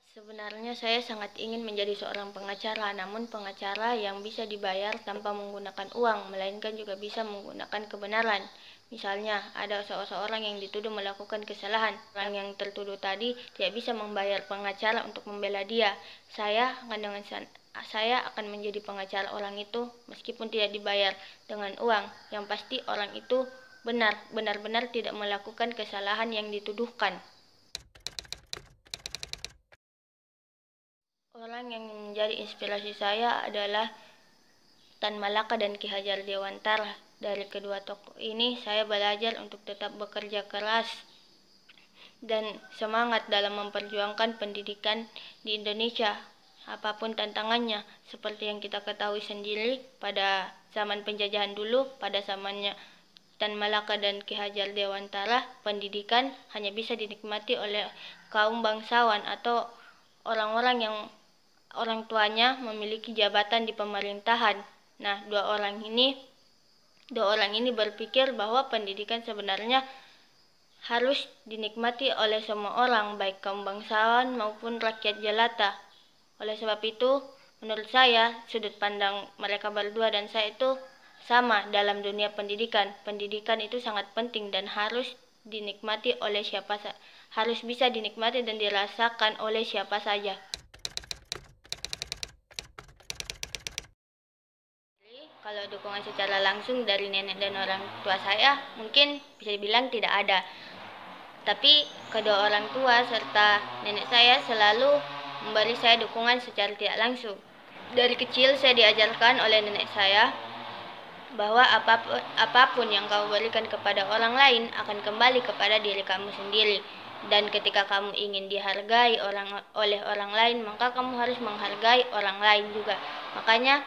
Sebenarnya saya sangat ingin menjadi seorang pengacara, namun pengacara yang bisa dibayar tanpa menggunakan uang, melainkan juga bisa menggunakan kebenaran. Misalnya, ada seseorang yang dituduh melakukan kesalahan. Orang yang tertuduh tadi tidak bisa membayar pengacara untuk membela dia. Saya akan menjadi pengacara orang itu meskipun tidak dibayar dengan uang. Yang pasti orang itu benar-benar tidak melakukan kesalahan yang dituduhkan. Orang yang menjadi inspirasi saya adalah Tan Malaka dan Ki Hajar Dewantara. Dari kedua tokoh ini saya belajar untuk tetap bekerja keras dan semangat dalam memperjuangkan pendidikan di Indonesia. Apapun tantangannya, seperti yang kita ketahui sendiri pada zaman penjajahan dulu, pada zamannya Tan Malaka dan Ki Hajar Dewantara, pendidikan hanya bisa dinikmati oleh kaum bangsawan atau orang-orang yang orang tuanya memiliki jabatan di pemerintahan. Nah, dua orang ini berpikir bahwa pendidikan sebenarnya harus dinikmati oleh semua orang, baik kaum bangsawan maupun rakyat jelata. Oleh sebab itu, menurut saya, sudut pandang mereka berdua dan saya itu sama dalam dunia pendidikan. Pendidikan itu sangat penting dan harus dinikmati oleh harus bisa dinikmati dan dirasakan oleh siapa saja. Kalau dukungan secara langsung dari nenek dan orang tua saya mungkin bisa dibilang tidak ada. Tapi kedua orang tua serta nenek saya selalu memberi saya dukungan secara tidak langsung. Dari kecil saya diajarkan oleh nenek saya bahwa apapun yang kamu berikan kepada orang lain akan kembali kepada diri kamu sendiri. Dan ketika kamu ingin dihargai oleh orang lain, maka kamu harus menghargai orang lain juga. Makanya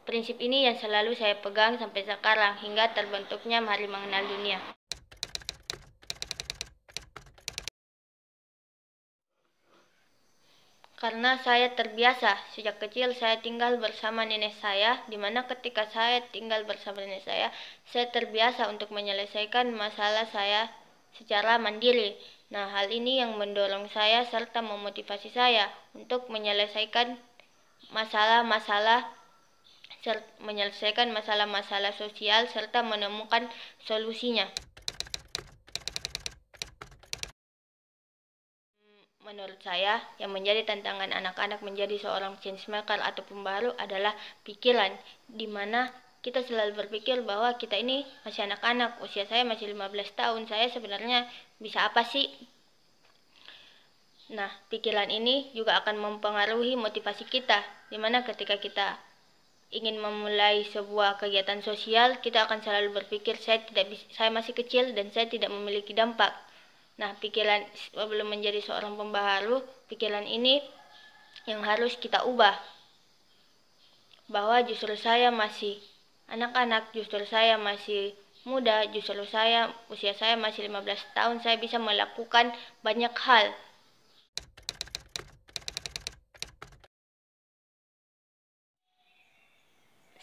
prinsip ini yang selalu saya pegang sampai sekarang hingga terbentuknya Mari Mengenal Dunia. Karena saya terbiasa, sejak kecil saya tinggal bersama nenek saya, di mana ketika saya tinggal bersama nenek saya terbiasa untuk menyelesaikan masalah saya secara mandiri. Nah, hal ini yang mendorong saya serta memotivasi saya untuk menyelesaikan masalah-masalah sosial serta menemukan solusinya. Menurut saya, yang menjadi tantangan anak-anak menjadi seorang changemaker atau pembaharu adalah pikiran, di mana kita selalu berpikir bahwa kita ini masih anak-anak, usia saya masih 15 tahun, saya sebenarnya bisa apa sih? Nah, pikiran ini juga akan mempengaruhi motivasi kita, di mana ketika kita ingin memulai sebuah kegiatan sosial, kita akan selalu berpikir saya masih kecil dan saya tidak memiliki dampak. Nah, pikiran sebelum menjadi seorang pembaharu, pikiran ini yang harus kita ubah. Bahwa justru saya masih anak-anak, justru saya masih muda, justru usia saya masih 15 tahun, saya bisa melakukan banyak hal.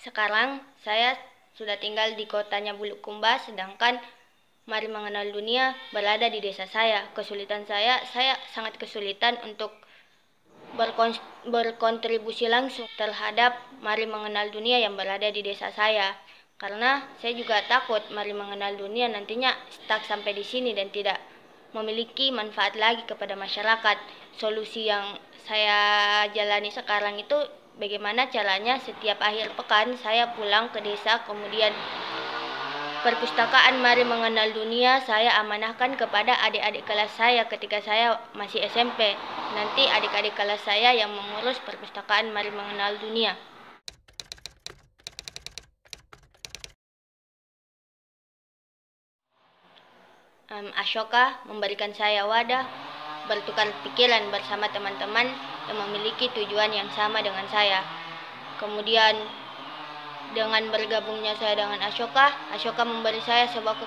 Sekarang saya sudah tinggal di kotanya Bulukumba, sedangkan Mari Mengenal Dunia berada di desa saya. Kesulitan saya sangat kesulitan untuk berkontribusi langsung terhadap Mari Mengenal Dunia yang berada di desa saya. Karena saya juga takut Mari Mengenal Dunia nantinya stuck sampai di sini dan tidak memiliki manfaat lagi kepada masyarakat. Solusi yang saya jalani sekarang itu bagaimana caranya setiap akhir pekan saya pulang ke desa, kemudian perpustakaan Mari Mengenal Dunia saya amanahkan kepada adik-adik kelas saya ketika saya masih SMP. Nanti adik-adik kelas saya yang mengurus perpustakaan Mari Mengenal Dunia. Ashoka memberikan saya wadah bertukar pikiran bersama teman-teman yang memiliki tujuan yang sama dengan saya. Kemudian dengan bergabungnya saya dengan Ashoka memberi saya sebuah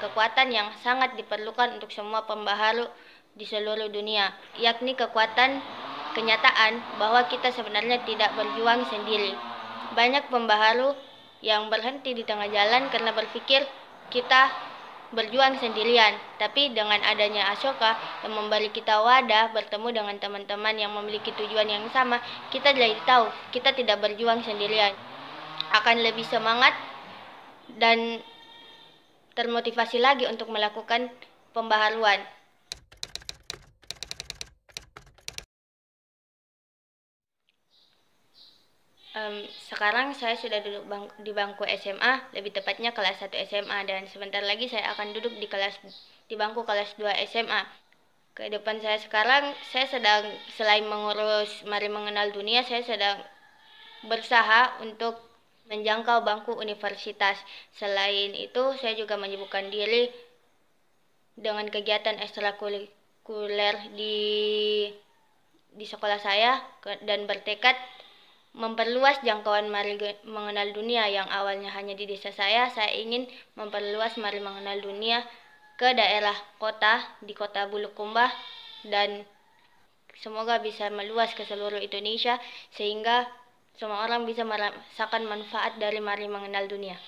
kekuatan yang sangat diperlukan untuk semua pembaharu di seluruh dunia, yakni kekuatan kenyataan bahwa kita sebenarnya tidak berjuang sendiri. Banyak pembaharu yang berhenti di tengah jalan karena berpikir kita berjuang sendirian. Tapi dengan adanya Ashoka yang memberi kita wadah bertemu dengan teman-teman yang memiliki tujuan yang sama, kita jadi tahu kita tidak berjuang sendirian. Akan lebih semangat dan termotivasi lagi untuk melakukan pembaharuan. Sekarang saya sudah duduk di bangku SMA, lebih tepatnya kelas 1 SMA, dan sebentar lagi saya akan duduk di bangku kelas 2 SMA. Kehidupan saya sekarang, saya sedang selain mengurus Mari Mengenal Dunia, saya sedang berusaha untuk menjangkau bangku universitas. Selain itu, saya juga menyibukkan diri dengan kegiatan ekstrakurikuler di sekolah saya dan bertekad memperluas jangkauan Mari Mengenal Dunia yang awalnya hanya di desa saya ingin memperluas Mari Mengenal Dunia ke daerah kota, di kota Bulukumba, dan semoga bisa meluas ke seluruh Indonesia sehingga semua orang bisa merasakan manfaat dari Mari Mengenal Dunia.